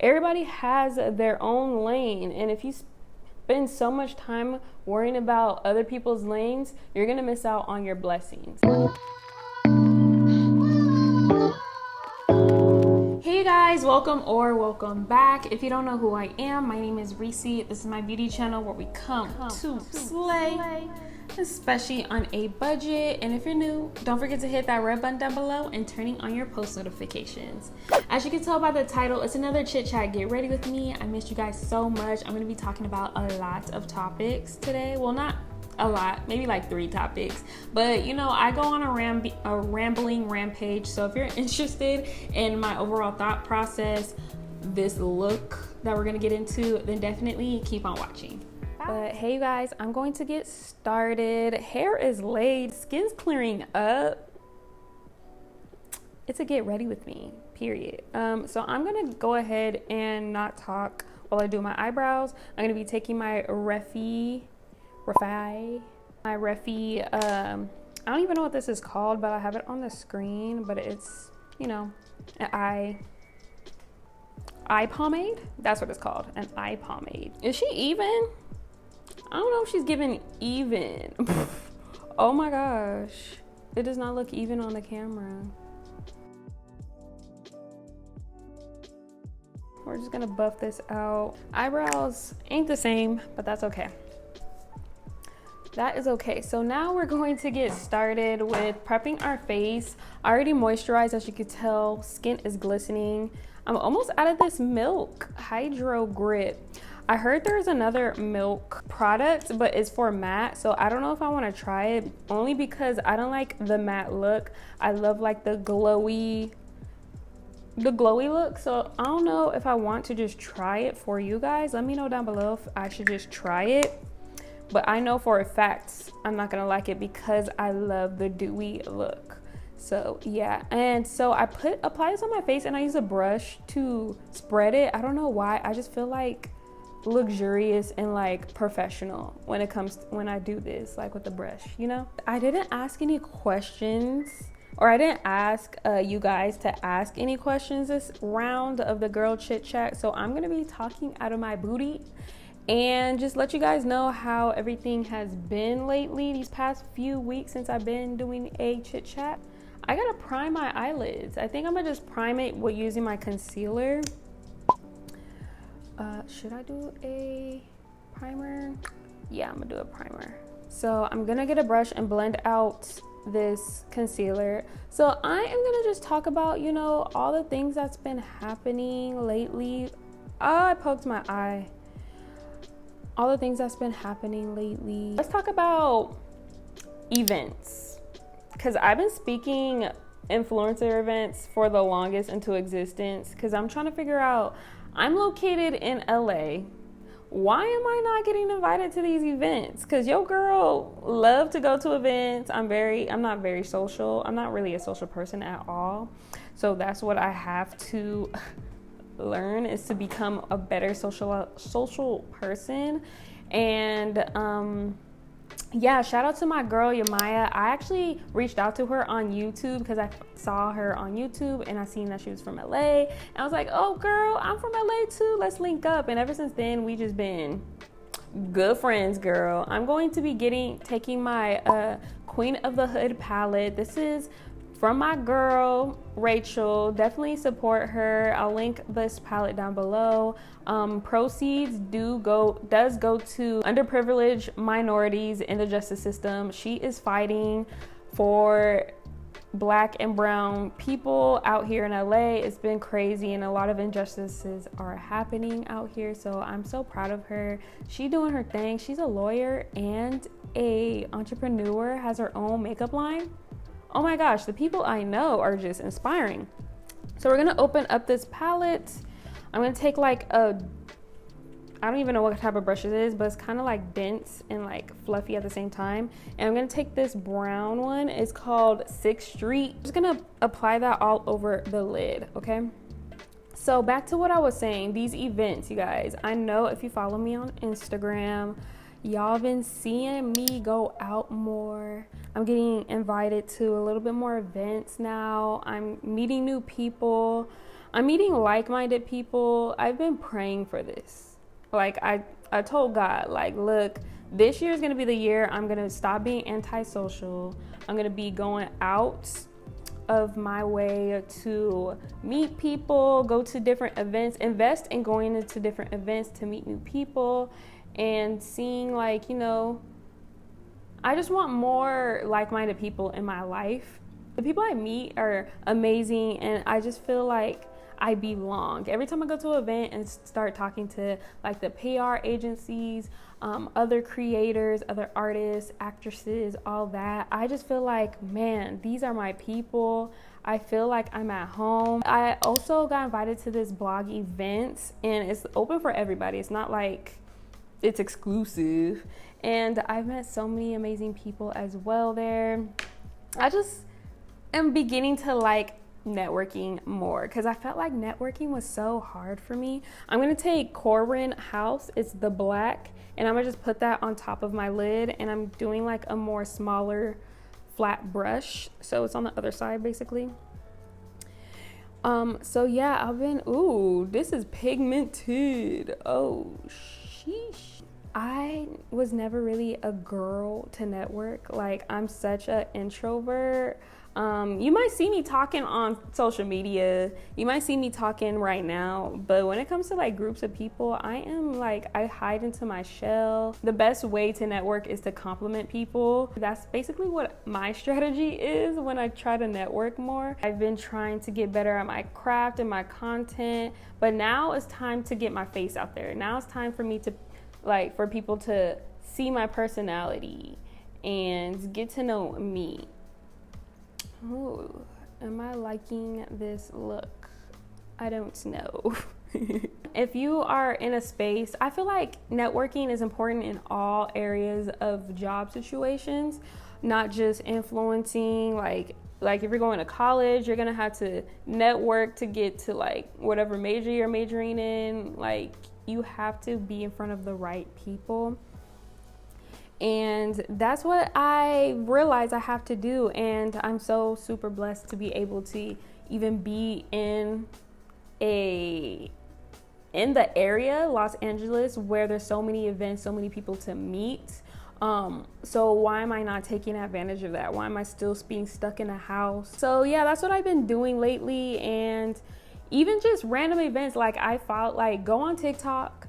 everybody has their own lane, and if you spend so much time worrying about other people's lanes, you're gonna miss out on your blessings. Hey guys, welcome back. If you don't know who I am, my name is Reesie. This is my beauty channel where we come to slay, especially on a budget. And if you're new, don't forget to hit that red button down below and turning on your post notifications. As you can tell by the title, it's another chit chat. Get ready with me. I missed you guys so much. I'm going to be talking about a lot of topics today. Well, not a lot, maybe like 3 topics, but you know, I go on a rambling rampage. So if you're interested in my overall thought process, this look that we're going to get into, then definitely keep on watching. But hey you guys, I'm going to get started. Hair is laid, skin's clearing up. It's a get ready with me, period. So I'm gonna go ahead and not talk while I do my eyebrows. I'm gonna be taking my Reesie, I don't even know what this is called, but I have it on the screen, but it's, you know, an eye pomade. That's what it's called, an eye pomade. Is she even? I don't know if she's giving even. Oh my gosh. It does not look even on the camera. We're just gonna buff this out. Eyebrows ain't the same, but that's okay. That is okay. So now we're going to get started with prepping our face. I already moisturized, as you can tell. Skin is glistening. I'm almost out of this Milk Hydro Grip. I heard there's another Milk product, but it's for matte, so I don't know if I want to try it, only because I don't like the matte look. I love like the glowy look, so I don't know if I want to just try it for you guys. Let me know down below if I should just try it, but I know for a fact I'm not gonna like it because I love the dewy look. So yeah, and so I apply this on my face, and I use a brush to spread it. I don't know why, I just feel like luxurious and like professional when I do this, like with the brush, you know. I didn't ask any questions, or I didn't ask you guys to ask any questions this round of the girl chit chat, so I'm gonna be talking out of my booty and just let you guys know how everything has been lately these past few weeks since I've been doing a chit chat. I gotta prime my eyelids. I think I'm gonna just prime it with using my concealer. Should I do a primer? Yeah, I'm gonna do a primer. So I'm gonna get a brush and blend out this concealer. So I am gonna just talk about, you know, all the things that's been happening lately. Oh, I poked my eye. All the things that's been happening lately. Let's talk about events, because I've been speaking influencer events for the longest into existence, because I'm trying to figure out, I'm located in LA. Why am I not getting invited to these events? Because your girl love to go to events. I'm not very social. I'm not really a social person at all. So that's what I have to learn, is to become a better social person. And yeah, shout out to my girl Yamaya. I actually reached out to her on YouTube because I saw her on YouTube and I seen that she was from LA, and I was like, oh girl, I'm from LA too, let's link up. And ever since then we just been good friends, girl. I'm going to be taking my Queen of the Hood palette. This is from my girl Rachel. Definitely support her. I'll link this palette down below. Proceeds does go to underprivileged minorities in the justice system. She is fighting for Black and brown people out here in LA. It's been crazy, and a lot of injustices are happening out here, so I'm so proud of her. She doing her thing. She's a lawyer and a entrepreneur, has her own makeup line. Oh my gosh, the people I know are just inspiring. So we're gonna open up this palette. I'm gonna take like I don't even know what type of brush it is, but it's kind of like dense and like fluffy at the same time. And I'm gonna take this brown one. It's called 6th Street. I'm just gonna apply that all over the lid, okay? So back to what I was saying, these events, you guys. I know if you follow me on Instagram, y'all been seeing me go out more. I'm getting invited to a little bit more events now. I'm meeting new people. I'm meeting like-minded people. I've been praying for this. Like I told God, like, look, this year is going to be the year I'm going to stop being antisocial. I'm going to be going out of my way to meet people, go to different events, invest in going into different events to meet new people and seeing, like, you know, I just want more like-minded people in my life. The people I meet are amazing, and I just feel like I belong. Every time I go to an event and start talking to like the PR agencies, other creators, other artists, actresses, all that, I just feel like, man, these are my people. I feel like I'm at home. I also got invited to this blog event, and it's open for everybody. It's not like it's exclusive. And I've met so many amazing people as well there. I just am beginning to like networking more because I felt like networking was so hard for me. I'm gonna take Corwin House, it's the black, and I'm gonna just put that on top of my lid, and I'm doing like a more smaller flat brush, so it's on the other side basically. So yeah, I've been, ooh, this is pigmented. Oh sheesh. I was never really a girl to network. Like, I'm such an introvert. You might see me talking on social media. You might see me talking right now. But when it comes to like groups of people, I am like, I hide into my shell. The best way to network is to compliment people. That's basically what my strategy is when I try to network more. I've been trying to get better at my craft and my content. But now it's time to get my face out there. Now it's time for me to, like, for people to see my personality and get to know me. Oh, am I liking this look? I don't know. If you are in a space, I feel like networking is important in all areas of job situations, not just influencing, like if you're going to college, you're gonna have to network to get to like whatever major you're majoring in. Like, you have to be in front of the right people. And that's what I realized I have to do. And I'm so super blessed to be able to even be in the area, Los Angeles, where there's so many events, so many people to meet. So why am I not taking advantage of that? Why am I still being stuck in a house? So yeah, that's what I've been doing lately. And even just random events, like I felt like go on TikTok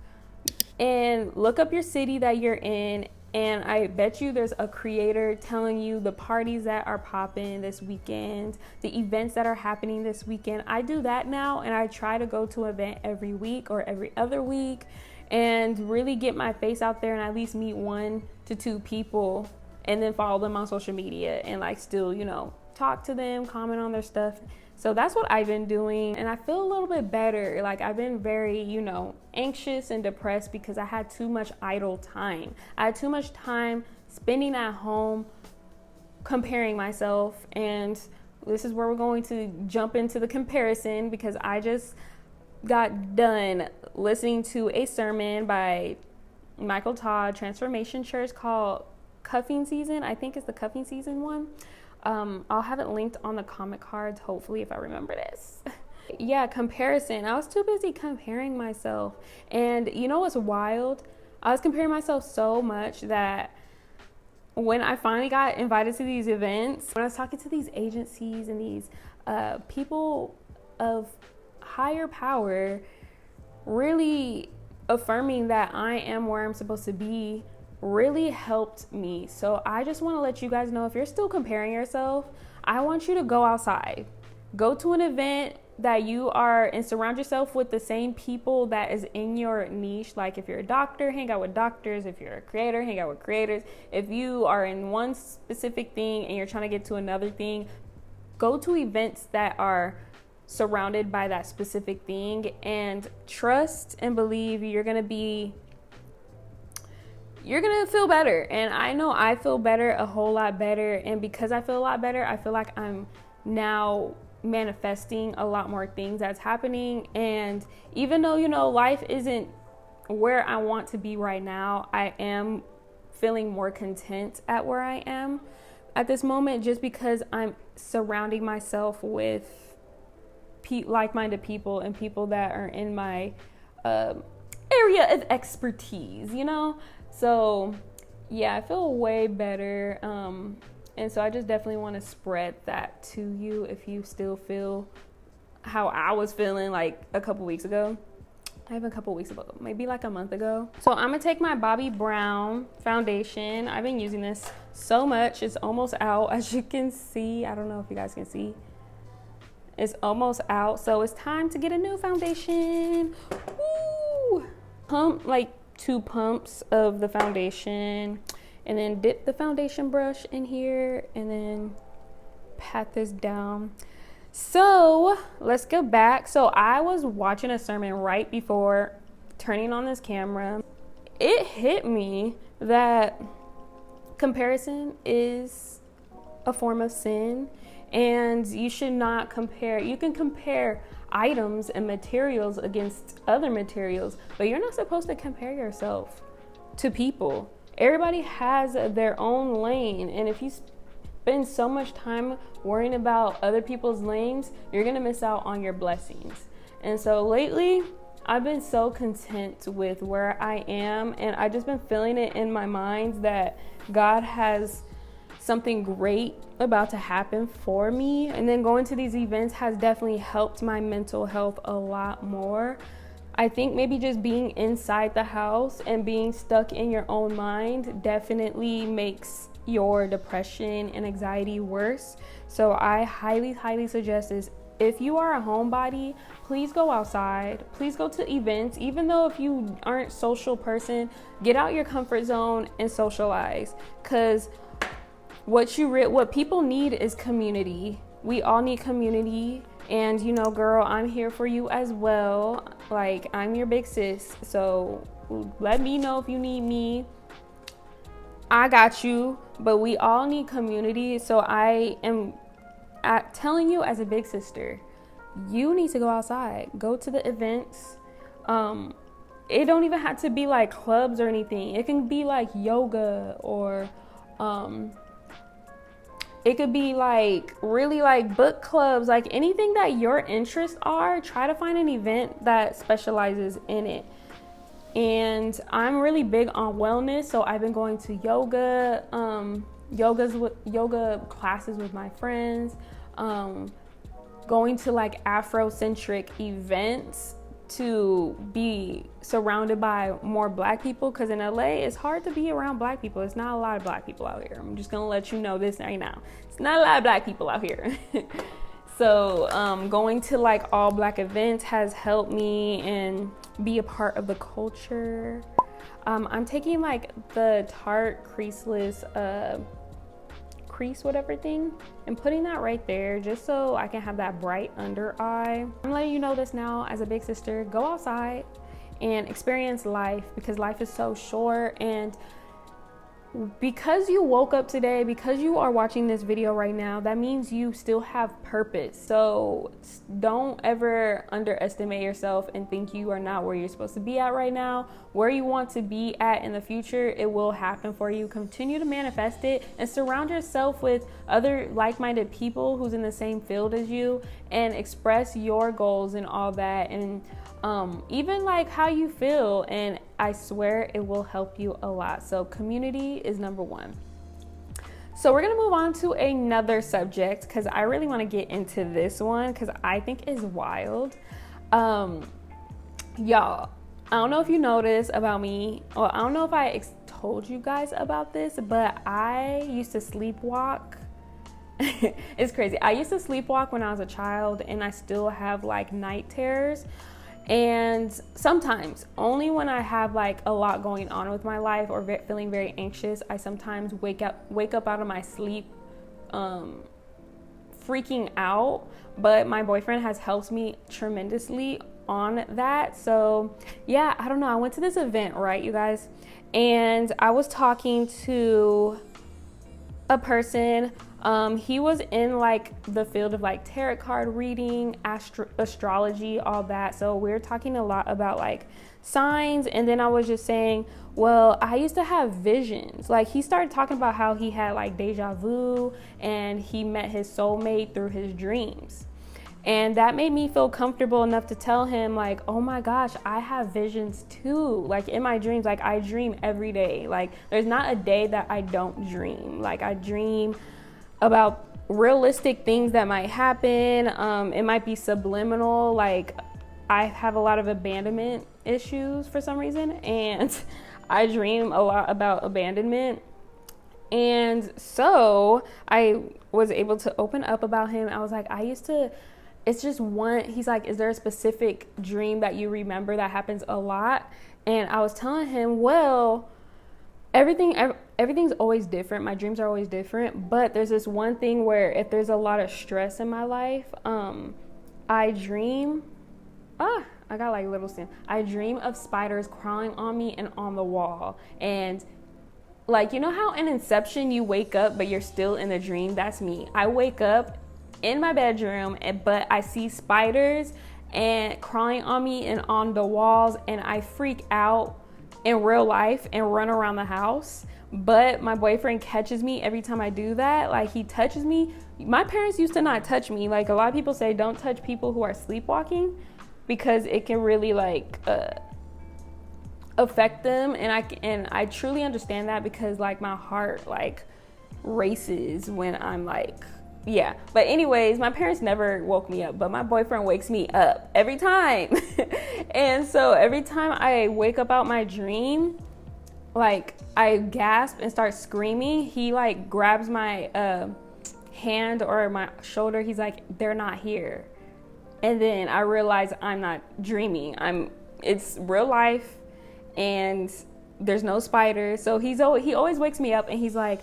and look up your city that you're in, and I bet you there's a creator telling you the parties that are popping this weekend, the events that are happening this weekend. I do that now, and I try to go to an event every week or every other week and really get my face out there and at least meet 1 to 2 people, and then follow them on social media and like still, you know, talk to them, comment on their stuff. So that's what I've been doing, and I feel a little bit better. Like, I've been very, you know, anxious and depressed because I had too much idle time. I had too much time spending at home comparing myself, and this is where we're going to jump into the comparison, because I just got done listening to a sermon by Michael Todd, Transformation Church, called Cuffing Season. I think it's the Cuffing Season one. I'll have it linked on the comment cards, hopefully, if I remember this. Yeah, comparison. I was too busy comparing myself. And you know what's wild? I was comparing myself so much that when I finally got invited to these events, when I was talking to these agencies and these people of higher power, really affirming that I am where I'm supposed to be, really helped me. So I just want to let you guys know, if you're still comparing yourself, I want you to go outside, go to an event that you are, and surround yourself with the same people that is in your niche. Like, if you're a doctor, hang out with doctors. If you're a creator, hang out with creators. If you are in one specific thing and you're trying to get to another thing, go to events that are surrounded by that specific thing, and trust and believe you're gonna feel better. And I know I feel better, a whole lot better. And because I feel a lot better, I feel like I'm now manifesting a lot more things that's happening. And even though, you know, life isn't where I want to be right now, I am feeling more content at where I am at this moment, just because I'm surrounding myself with like-minded people and people that are in my area of expertise, you know? So yeah, I feel way better. And so I just definitely want to spread that to you if you still feel how I was feeling like a couple weeks ago. Maybe like a month ago. So I'm gonna take my Bobbi Brown foundation. I've been using this so much. It's almost out, as you can see. I don't know if you guys can see. It's almost out, so it's time to get a new foundation. Woo! Pump like 2 pumps of the foundation, and then dip the foundation brush in here, and then pat this down. So let's go back. So I was watching a sermon right before turning on this camera. It hit me that comparison is a form of sin, and you should not compare. You can compare items and materials against other materials, but you're not supposed to compare yourself to people. Everybody has their own lane, and if you spend so much time worrying about other people's lanes, you're gonna miss out on your blessings. And so lately, I've been so content with where I am, and I just been feeling it in my mind that God has something great about to happen for me. And then going to these events has definitely helped my mental health a lot more. I think maybe just being inside the house and being stuck in your own mind definitely makes your depression and anxiety worse. So I highly suggest this. If you are a homebody, please go outside. Please go to events. Even though if you aren't a social person, get out your comfort zone and socialize. Because what people need is community. We all need community. And you know, girl, I'm here for you as well. Like, I'm your big sis. So let me know if you need me. I got you. But we all need community. So I am telling you as a big sister, you need to go outside. Go to the events. It don't even have to be like clubs or anything. It can be like yoga, or it could be like really like book clubs, like anything that your interests are. Try to find an event that specializes in it. And I'm really big on wellness, so I've been going to yoga classes with my friends, going to like Afrocentric events to be surrounded by more Black people, because in LA it's hard to be around Black people. It's not a lot of Black people out here. I'm just gonna let you know this right now. It's not a lot of Black people out here. So going to like all Black events has helped me and be a part of the culture. I'm taking like the Tarte creaseless crease whatever thing and putting that right there just so I can have that bright under eye. I'm letting you know this now as a big sister. Go outside and experience life, because life is so short. And because you woke up today, because you are watching this video right now, that means you still have purpose. So don't ever underestimate yourself and think you are not where you're supposed to be at right now. Where you want to be at in the future, it will happen for you. Continue to manifest it and surround yourself with other like-minded people who's in the same field as you, and express your goals and all that, and even like how you feel, and I swear it will help you a lot. So community is number one. So we're gonna move on to another subject, because I really want to get into this one because I think it's wild. Y'all, I don't know if you noticed about me, or I don't know if I told you guys about this, but I used to sleepwalk. It's crazy. I used to sleepwalk when I was a child, and I still have like night terrors. And sometimes, only when I have like a lot going on with my life or feeling very anxious, I sometimes wake up out of my sleep freaking out. But my boyfriend has helped me tremendously on that. So yeah, I don't know. I went to this event, right, you guys? And I was talking to a person. He was in like the field of like tarot card reading, astrology, all that. So we were talking a lot about like signs. And then I was just saying, well, I used to have visions. Like, he started talking about how he had like deja vu and he met his soulmate through his dreams. And that made me feel comfortable enough to tell him, like, oh my gosh, I have visions too. Like in my dreams, like I dream every day. Like there's not a day that I don't dream. Like I dream about realistic things that might happen. It might be subliminal. Like I have a lot of abandonment issues for some reason, and I dream a lot about abandonment. And so I was able to open up about him. I was like, it's just one, he's like, is there a specific dream that you remember that happens a lot? And I was telling him, well, everything's always different. My dreams are always different, but there's this one thing where if there's a lot of stress in my life, I dream, I got like little sin. I dream of spiders crawling on me and on the wall. And like, you know how in Inception you wake up, but you're still in the dream? That's me. I wake up in my bedroom, but I see spiders and crawling on me and on the walls, and I freak out in real life and run around the house. But my boyfriend catches me every time I do that. Like he touches me. My parents used to not touch me. Like a lot of people say don't touch people who are sleepwalking because it can really like affect them. And I truly understand that because like my heart like races when I'm like, yeah. But anyways, my parents never woke me up, but my boyfriend wakes me up every time. And so every time I wake up out my dream, like I gasp and start screaming, he like grabs my hand or my shoulder. He's like, they're not here. And then I realize I'm not dreaming. It's real life and there's no spiders. So he always wakes me up and he's like,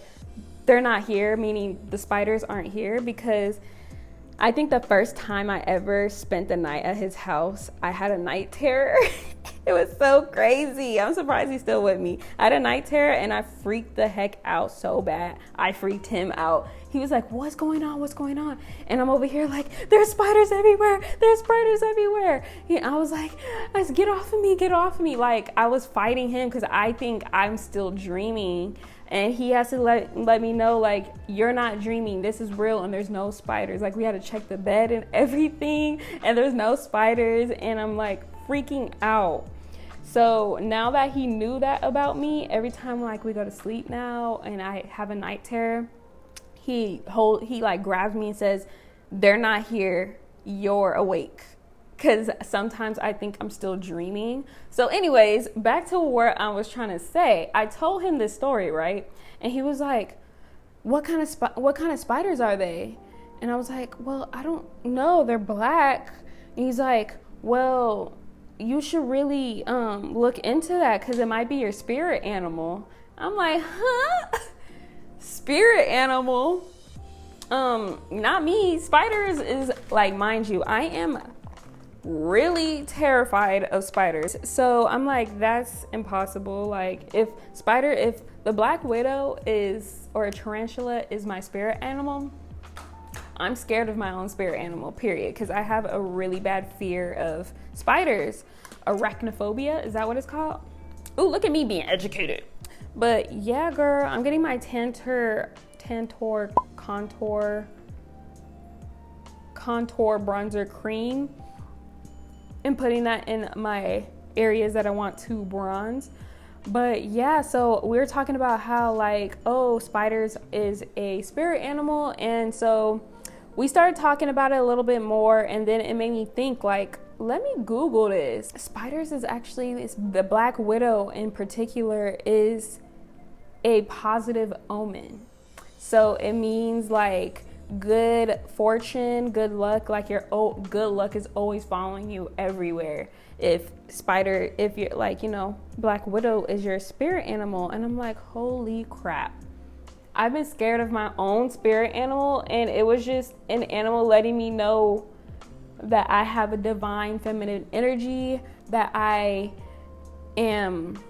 they're not here, meaning the spiders aren't here. Because I think the first time I ever spent the night at his house, I had a night terror. It was so crazy. I'm surprised he's still with me. I had a night terror and I freaked the heck out so bad. I freaked him out. He was like, what's going on? What's going on? And I'm over here like, there's spiders everywhere. There's spiders everywhere. I was like, get off of me, get off of me. Like I was fighting him because I think I'm still dreaming. And he has to let me know, like, you're not dreaming. This is real and there's no spiders. Like we had to check the bed and everything and there's no spiders. And I'm like freaking out. So now that he knew that about me, every time like we go to sleep now and I have a night terror, he like grabs me and says, they're not here, you're awake. Because sometimes I think I'm still dreaming. So anyways, back to what I was trying to say. I told him this story, right? And he was like, what kind of spiders are they? And I was like, well, I don't know, they're black. And he's like, well, you should really look into that because it might be your spirit animal. I'm like, huh? Spirit animal? Not me. Spiders is like, mind you, I am really terrified of spiders. So I'm like, that's impossible. Like if the black widow or a tarantula is my spirit animal, I'm scared of my own spirit animal, period. Because I have a really bad fear of spiders. Arachnophobia, is that what it's called? Ooh, look at me being educated. But yeah, girl, I'm getting my Tantor contour bronzer cream and putting that in my areas that I want to bronze. But yeah, so we were talking about how like, oh, spiders is a spirit animal. And so we started talking about it a little bit more, and then it made me think like, let me Google this. Spiders is actually, the black widow in particular is a positive omen. So it means like good fortune, good luck, like your good luck is always following you everywhere. If you're like, you know, black widow is your spirit animal. And I'm like, holy crap. I've been scared of my own spirit animal, and it was just an animal letting me know that I have a divine feminine energy, that I am,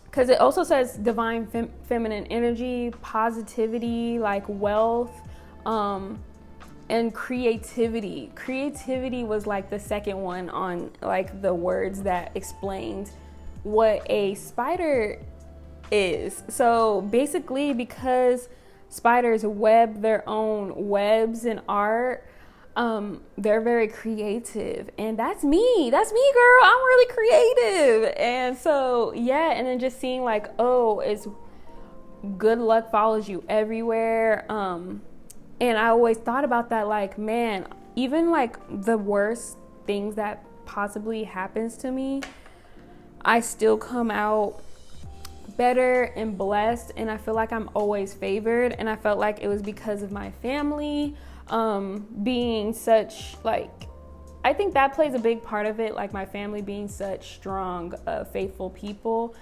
because it also says divine feminine energy, positivity, like wealth, and creativity. Creativity was like the second one on like the words that explained what a spider is. So basically, because spiders web their own webs in art, they're very creative, and that's me, girl. I'm really creative. And so yeah, and then just seeing like, oh, it's good luck follows you everywhere. And I always thought about that, like, man, even like the worst things that possibly happens to me, I still come out better and blessed, and I feel like I'm always favored. And I felt like it was because of my family being such, like, I think that plays a big part of it, like my family being such strong, faithful people,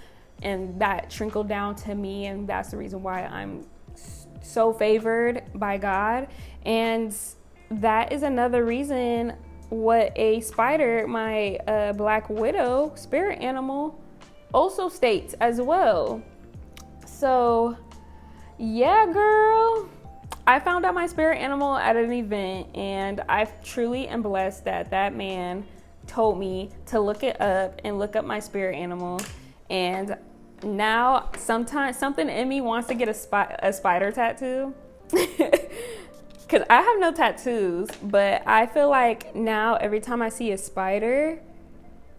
and that trickled down to me, and that's the reason why I'm so favored by God. And that is another reason what a spider, my black widow spirit animal, also states as well. So yeah, girl, I found out my spirit animal at an event, and I truly am blessed that that man told me to look it up and look up my spirit animal. And now sometimes something in me wants to get a spider tattoo. Because I have no tattoos, but I feel like now every time I see a spider,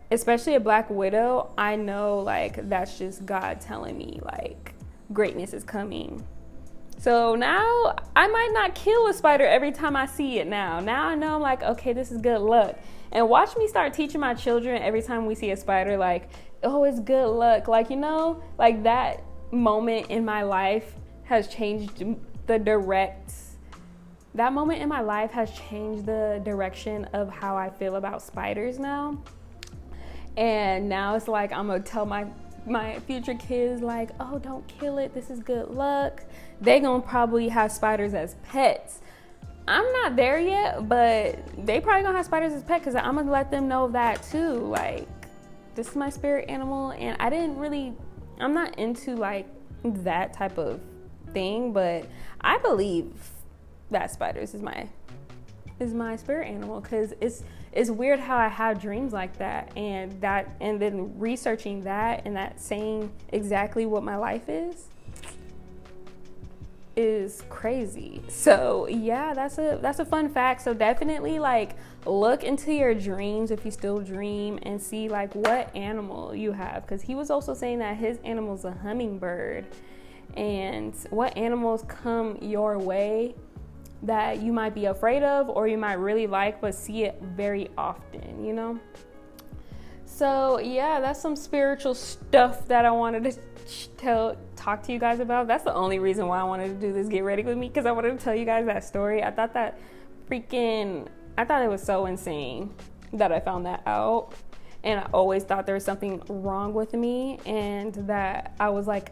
especially a black widow, I know like that's just God telling me like greatness is coming. So now I might not kill a spider every time I see it now. Now I know I'm like, okay, this is good luck. And watch me start teaching my children every time we see a spider, like, oh, it's good luck. Like, you know, like that moment in my life has changed that moment in my life has changed the direction of how I feel about spiders now. And now it's like, I'm gonna tell my future kids like, oh, don't kill it, this is good luck. They gonna probably have spiders as pets. I'm not there yet, but they probably gonna have spiders as pets, because I'm gonna let them know that too. Like, this is my spirit animal, and I'm not into like that type of thing, but I believe that spiders is my spirit animal, because it's weird how I have dreams like that, and then researching that and that saying exactly what my life is crazy. So yeah, that's a fun fact. So definitely like look into your dreams if you still dream, and see like what animal you have, because he was also saying that his animal's a hummingbird. And what animals come your way that you might be afraid of, or you might really like but see it very often, you know? So yeah, that's some spiritual stuff that I wanted to talk to you guys about. That's the only reason why I wanted to do this Get Ready With Me, because I wanted to tell you guys that story. I thought it was so insane that I found that out, and I always thought there was something wrong with me, and that I was like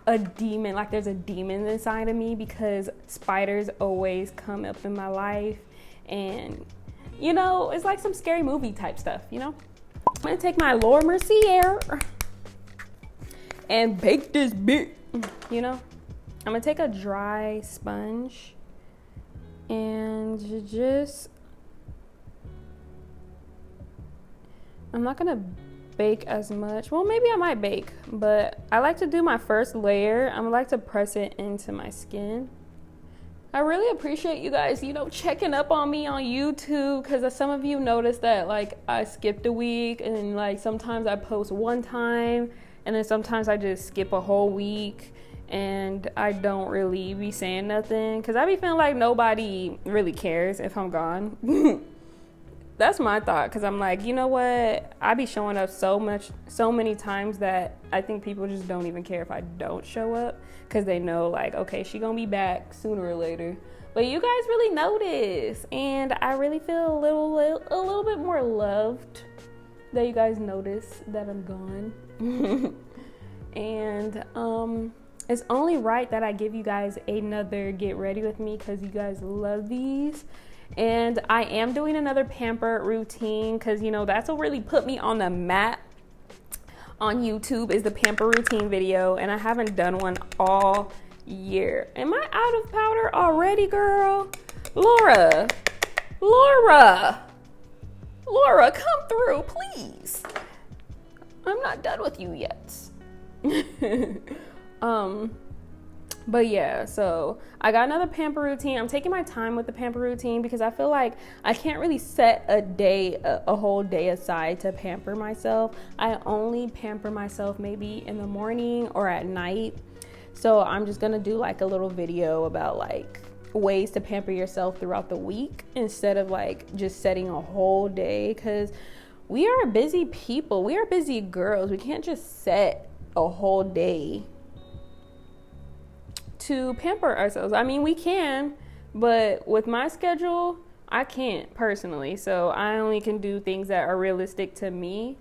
a demon, like there's a demon inside of me, because spiders always come up in my life. And you know, it's like some scary movie type stuff, you know? I'm gonna take my Laura Mercier and bake this bit, you know? I'm gonna take a dry sponge and I'm not gonna bake as much. Well, maybe I might bake, but I like to do my first layer. I like to press it into my skin. I really appreciate you guys, you know, checking up on me on YouTube, because some of you noticed that like I skipped a week, and like sometimes I post one time, and then sometimes I just skip a whole week, and I don't really be saying nothing, because I be feeling like nobody really cares if I'm gone. That's my thought, because I'm like, you know what? I be showing up so many times that I think people just don't even care if I don't show up, because they know like, okay, she gonna be back sooner or later. But you guys really notice, and I really feel a little bit more loved that you guys notice that I'm gone. And it's only right that I give you guys another Get Ready With Me, because you guys love these. And I am doing another pamper routine, because you know that's what really put me on the map on YouTube, is the pamper routine video, and I haven't done one all year. Am I out of powder already, girl? Laura, come through, please. I'm not done with you yet. But yeah, so I got another pamper routine. I'm taking my time with the pamper routine because I feel like I can't really set a whole day aside to pamper myself. I only pamper myself maybe in the morning or at night. So I'm just gonna do like a little video about like ways to pamper yourself throughout the week instead of like just setting a whole day, because we are busy people. We are busy girls. We can't just set a whole day to pamper ourselves. I mean, we can, but with my schedule, I can't personally. So I only can do things that are realistic to me.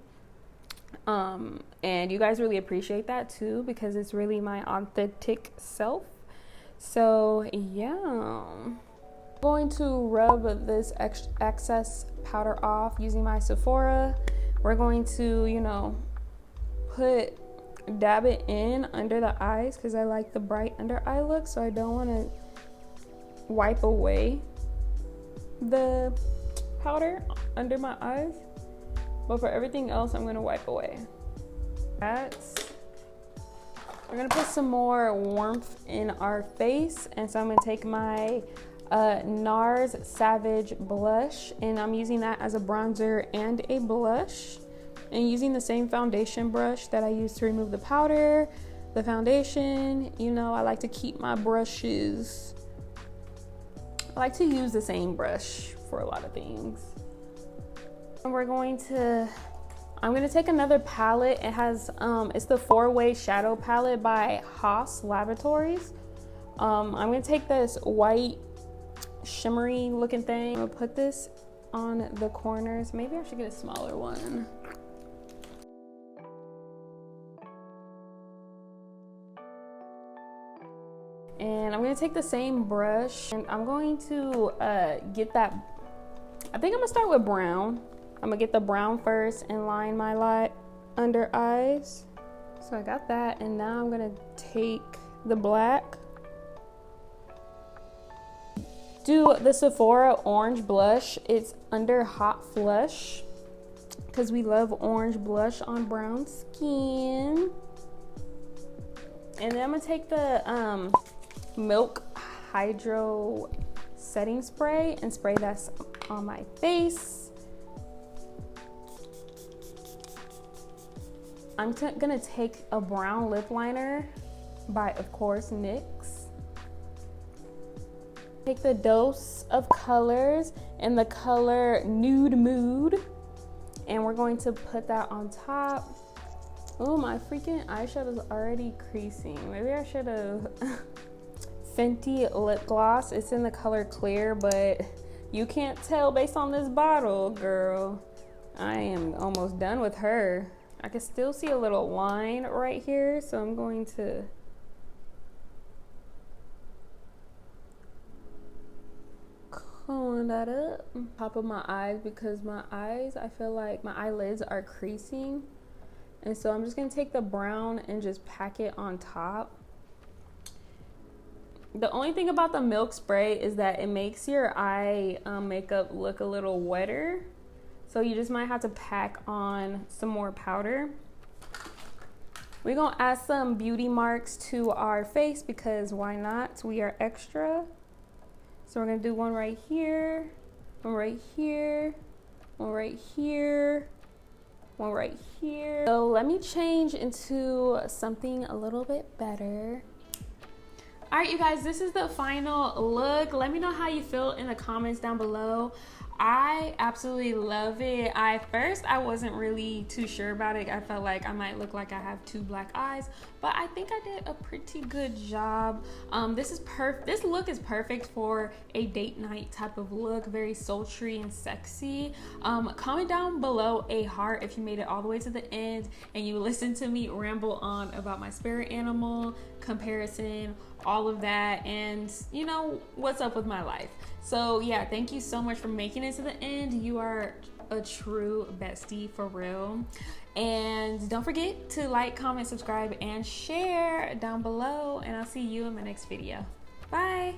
And you guys really appreciate that too, because it's really my authentic self. So yeah, I'm going to rub this excess powder off using my Sephora. We're going to, you know, dab it in under the eyes because I like the bright under eye look, so I don't want to wipe away the powder under my eyes, but for everything else I'm going to wipe away. We're going to put some more warmth in our face, and so I'm going to take my NARS Savage blush, and I'm using that as a bronzer and a blush. And using the same foundation brush that I used to remove the powder, the foundation, you know, I like to keep my brushes. I like to use the same brush for a lot of things. And I'm going to take another palette. It has, it's the 4-Way Shadow Palette by Haas Laboratories. I'm going to take this white shimmery looking thing. I'm going to put this on the corners. Maybe I should get a smaller one. And I'm going to take the same brush and I'm going to get that, I think I'm going to start with brown. I'm going to get the brown first and line my under eyes. So I got that, and now I'm going to take the black. Do the Sephora orange blush. It's under Hot Flush because we love orange blush on brown skin. And then I'm going to take the Milk Hydro setting spray and spray that on my face. I'm gonna take a brown lip liner by, of course, NYX. Take the Dose of Colors and the color Nude Mood, and we're going to put that on top. Oh, my freaking eyeshadow's already creasing. Maybe I should have Fenty lip gloss. It's in the color Clear, but you can't tell based on this bottle, girl. I am almost done with her. I can still see a little line right here, so I'm going to cone that up on top of my eyes, because my eyes, I feel like my eyelids are creasing. And so I'm just going to take the brown and just pack it on top. The only thing about the Milk spray is that it makes your eye makeup look a little wetter. So you just might have to pack on some more powder. We're going to add some beauty marks to our face because why not? We are extra. So we're going to do one right here, one right here, one right here, one right here. So let me change into something a little bit better. All right, you guys, this is the final look. Let me know how you feel in the comments down below. I absolutely love it. First I wasn't really too sure about it. I felt like I might look like I have 2 black eyes, but I think I did a pretty good job. This look is perfect for a date night type of look, very sultry and sexy. Comment down below a heart if you made it all the way to the end and you listened to me ramble on about my spirit animal comparison, all of that, and you know what's up with my life. So yeah, thank you so much for making it to the end. You are a true bestie for real. And don't forget to like, comment, subscribe, and share down below, and I'll see you in my next video. Bye.